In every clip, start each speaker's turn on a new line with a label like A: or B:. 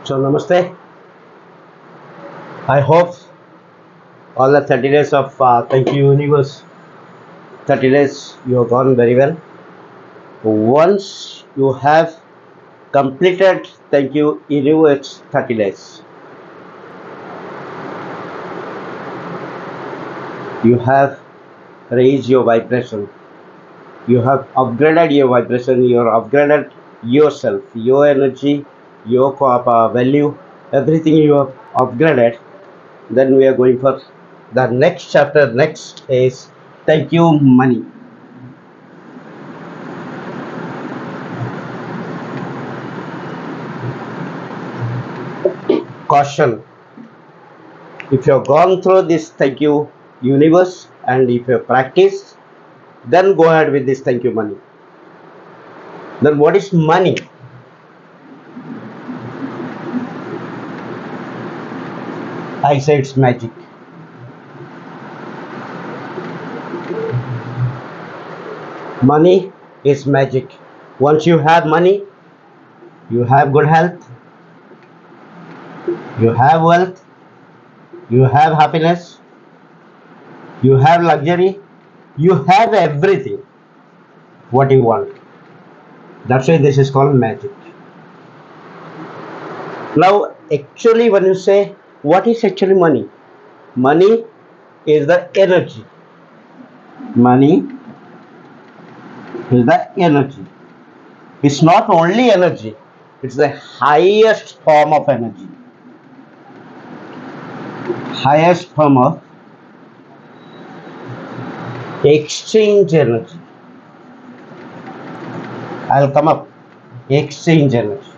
A: So, Namaste. I hope all the 30 days of Thank You Universe 30 days you have gone very well. Once you have completed Thank You Universe 30 days, you have raised your vibration, you have upgraded your vibration, you have upgraded yourself, your energy, your value, everything you have upgraded. Then we are going for the next chapter. Next is Thank You Money. Caution: if you have gone through this Thank You Universe and if you have practiced, then go ahead with this Thank You Money. Then what is money? I say it's magic. Money is magic. Once you have money, you have good health, you have wealth, you have happiness, you have luxury, you have everything what you want. That's why this is called magic. Now, actually, when you say what is actually money, money is the energy. Money is the energy. It's not only energy, it's the highest form of energy. Highest form of exchange energy. I'll come up. Exchange energy.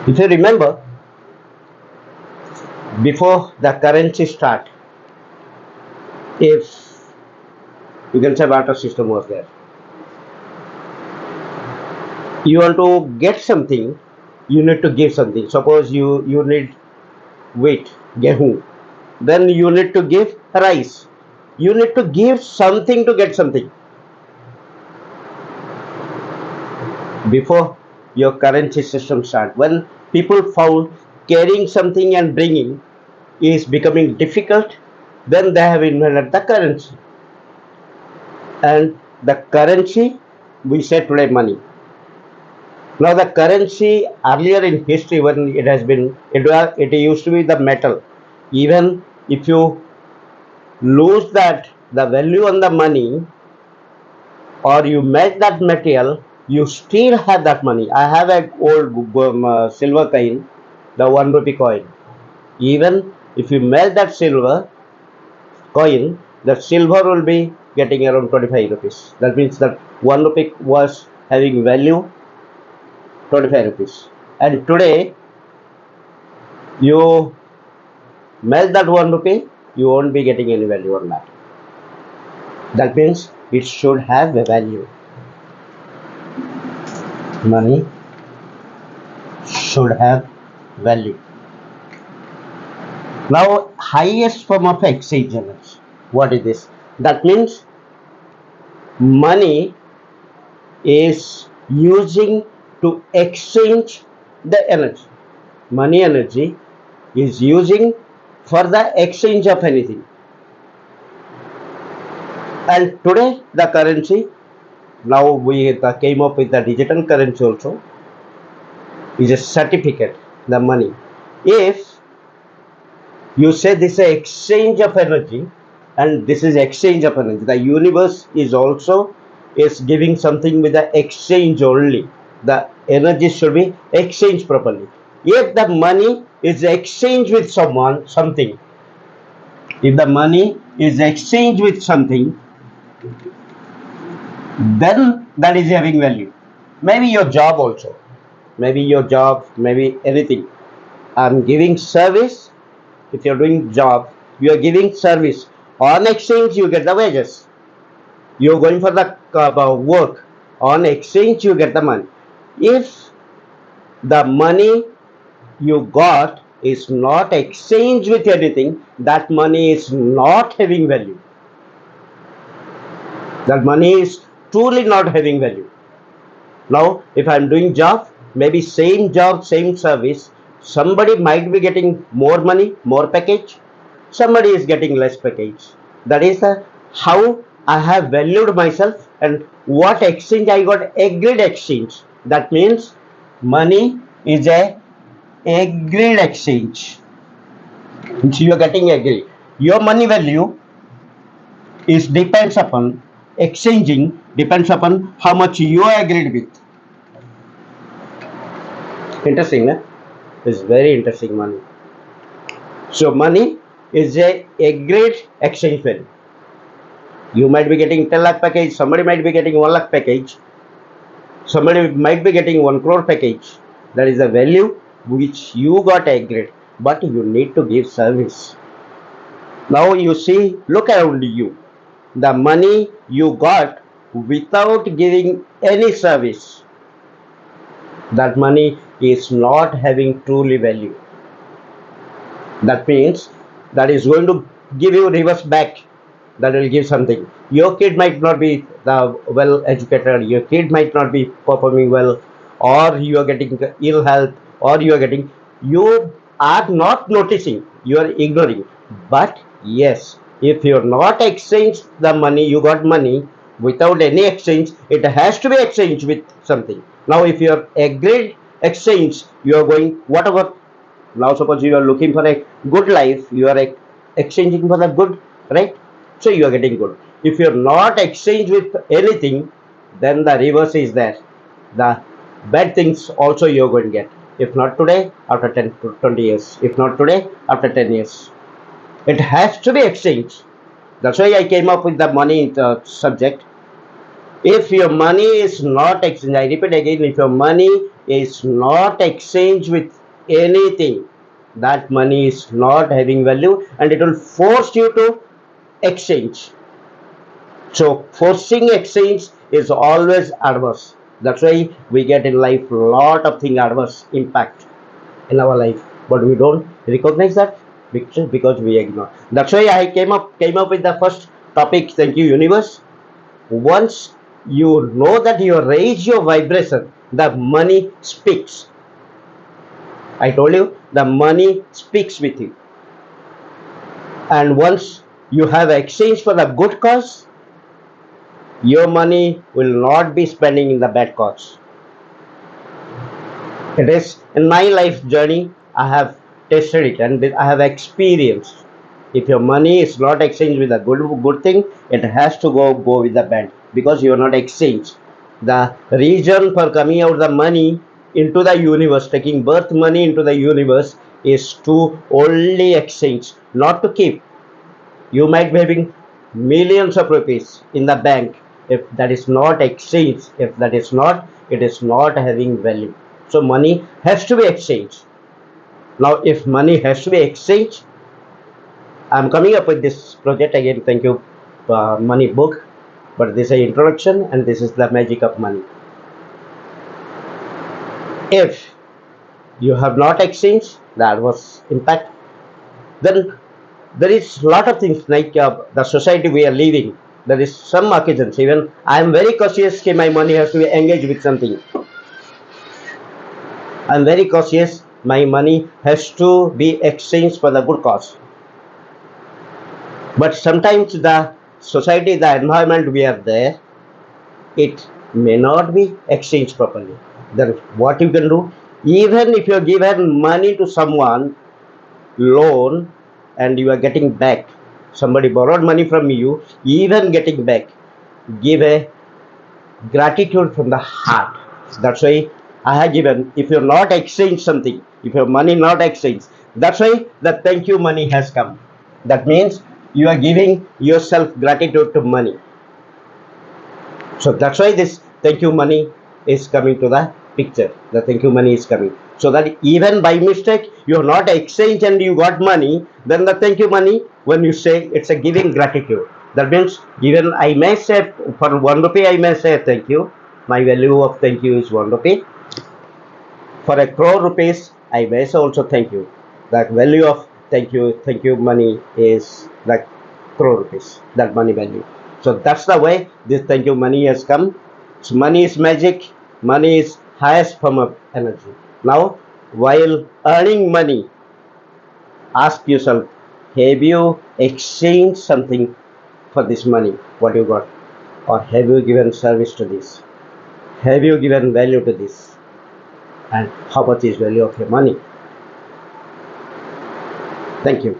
A: If you remember, before the currency start, if you can say barter system was there, you want to get something, you need to give something. Suppose you need wheat, gehu, then you need to give rice. You need to give something to get something. Before your currency system start, when people found carrying something and bringing is becoming difficult, then they have invented the currency. And the currency, we say today, money. Now the currency earlier in history, when it used to be the metal. Even if you lose that the value on the money, or you make that material, you still have that money. I have a old silver coin, the 1 rupee coin. Even if you melt that silver coin, the silver will be getting around 25 rupees. That means that 1 rupee was having value 25 rupees. And today, you melt that 1 rupee, you won't be getting any value on that. That means it should have a value. Money should have value. Now, highest form of exchange energy. What is this? That means money is using to exchange the energy. Money energy is using for the exchange of anything. And today the currency, now we came up with the digital currency also, is a certificate, the money. If you say this is exchange of energy and this is exchange of energy, the universe is also is giving something with the exchange only. The energy should be exchanged properly. If the money is exchanged with someone, something, if the money is exchanged with something, then that is having value. Maybe your job also, maybe your job, maybe anything. I'm giving service. If you're doing job, you are giving service. On exchange, you get the wages. You're going for the work. On exchange, you get the money. If the money you got is not exchanged with anything, that money is not having value. That money is truly not having value. Now, if I'm doing job, maybe same job, same service, somebody might be getting more money, more package, somebody is getting less package. That is the how I have valued myself and what exchange I got. Agreed exchange. That means money is a agreed exchange. Means you are getting agree. Your money value is depends upon exchanging, depends upon how much you are agreed with. Interesting, eh? It's very interesting money. So money is a great exchange value. You might be getting 10 lakh package, somebody might be getting 1 lakh package, somebody might be getting 1 crore package. That is the value which you got agreed, but you need to give service. Now you see, look around you. The money you got without giving any service, that money is not having truly value. That means that is going to give you reverse back. That will give something. Your kid might not be the well educated, your kid might not be performing well, or you are getting ill health, or you are not noticing, you are ignoring. But yes, if you're not exchanged the money, you got money without any exchange, it has to be exchanged with something. Now if you're agreed exchange, you are going whatever. Now suppose you are looking for a good life, you are exchanging for the good, right? So you are getting good. If you are not exchange with anything, then the reverse is there. The bad things also you are going to get. If not today, after 10 to 20 years. If not today, after 10 years. It has to be exchanged. That's why I came up with the money subject. If your money is not exchanged, I repeat again, if your money is not exchanged with anything, that money is not having value and it will force you to exchange. So forcing exchange is always adverse. That's why we get in life a lot of thing adverse impact in our life, but we don't recognize that because we ignore. That's why I came up with the first topic. Thank you, universe. Once you know that you raise your vibration, the money speaks. I told you the money speaks with you. And once you have exchange for the good cause, your money will not be spending in the bad cause. It is in my life journey, I have tested it and I have experienced. If your money is not exchanged with a good thing, it has to go with the bad because you are not exchanged. The reason for coming out the money into the universe, taking birth money into the universe, is to only exchange, not to keep. You might be having millions of rupees in the bank. If that is not exchanged, if that is not, it is not having value. So money has to be exchanged. Now if money has to be exchanged, I'm coming up with this project again. Thank you, money book. But this is an introduction and this is the magic of money. If you have not exchanged the adverse impact, then there is lot of things like the society we are living. There is some occasions even I am very cautious. Okay, my money has to be engaged with something. I am very cautious. My money has to be exchanged for the good cause. But sometimes the society, the environment we are there, it may not be exchanged properly. Then what you can do, even if you are given money to someone, loan, and you are getting back, somebody borrowed money from you, even getting back, give a gratitude from the heart. That's why I have given. If you're not exchange something, if your money not exchange, that's why the thank you money has come. That means you are giving yourself gratitude to money. So that's why this thank you money is coming to the picture. The thank you money is coming. So that even by mistake you have not exchanged and you got money, then the thank you money, when you say it's a giving gratitude. That means even I may say for 1 rupee I may say thank you. My value of thank you is 1 rupee. For a crore rupees I may say also thank you. The value of thank you money is like crore rupees, that money value. So that's the way this thank you money has come. So money is magic, money is highest form of energy. Now, while earning money, ask yourself, have you exchanged something for this money, what you got? Or have you given service to this? Have you given value to this? And how much is value of your money? Thank you.